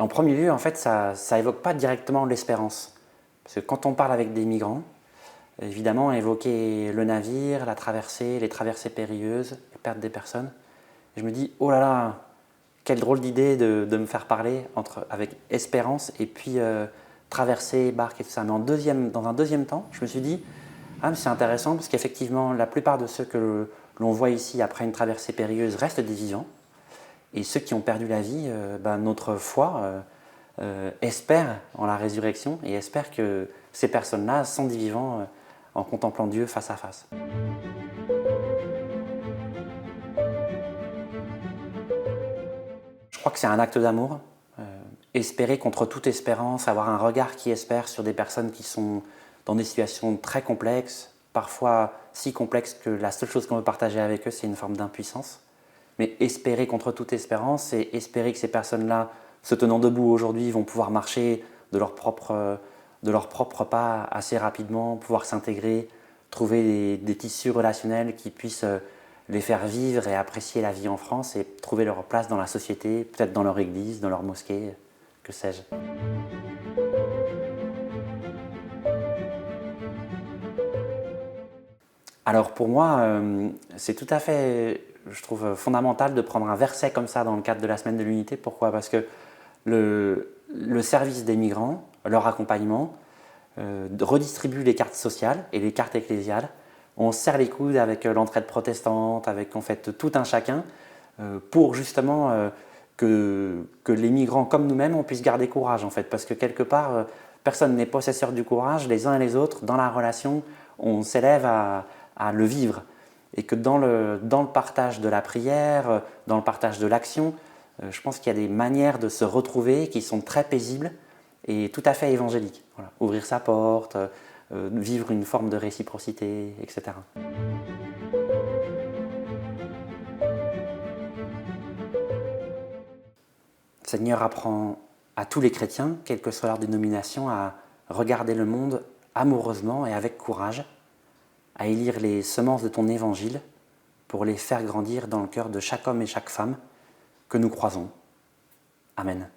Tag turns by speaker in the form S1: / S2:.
S1: En premier lieu, en fait, ça évoque pas directement l'espérance. Parce que quand on parle avec des migrants, évidemment, évoquer le navire, la traversée, les traversées périlleuses, les pertes des personnes, et je me dis, oh là là, quelle drôle d'idée de me faire parler avec espérance et puis traversée, barque et tout ça. Mais dans un deuxième temps, je me suis dit, ah, mais c'est intéressant parce qu'effectivement, la plupart de ceux que l'on voit ici après une traversée périlleuse restent des vivants. Et ceux qui ont perdu la vie, notre foi espère en la résurrection et espère que ces personnes-là sont des vivants en contemplant Dieu face à face. Je crois que c'est un acte d'amour. Espérer contre toute espérance, avoir un regard qui espère sur des personnes qui sont dans des situations très complexes, parfois si complexes que la seule chose qu'on veut partager avec eux, c'est une forme d'impuissance. Mais espérer contre toute espérance, c'est espérer que ces personnes-là, se tenant debout aujourd'hui, vont pouvoir marcher de leur propre pas assez rapidement, pouvoir s'intégrer, trouver des tissus relationnels qui puissent les faire vivre et apprécier la vie en France et trouver leur place dans la société, peut-être dans leur église, dans leur mosquée, que sais-je. Alors pour moi, c'est tout à fait, je trouve, fondamental de prendre un verset comme ça dans le cadre de la semaine de l'unité. Pourquoi? Parce que le service des migrants, leur accompagnement, redistribue les cartes sociales et les cartes ecclésiales. On se serre les coudes avec l'entraide protestante, avec en fait tout un chacun, pour justement que les migrants comme nous-mêmes, on puisse garder courage en fait. Parce que quelque part, personne n'est possesseur du courage, les uns et les autres, dans la relation, on s'élève à le vivre. Et que dans le partage de la prière, dans le partage de l'action, je pense qu'il y a des manières de se retrouver qui sont très paisibles et tout à fait évangéliques. Voilà. Ouvrir sa porte, vivre une forme de réciprocité, etc. Le Seigneur apprend à tous les chrétiens, quelle que soit leur dénomination, à regarder le monde amoureusement et avec courage, à élire les semences de ton évangile pour les faire grandir dans le cœur de chaque homme et chaque femme que nous croisons. Amen.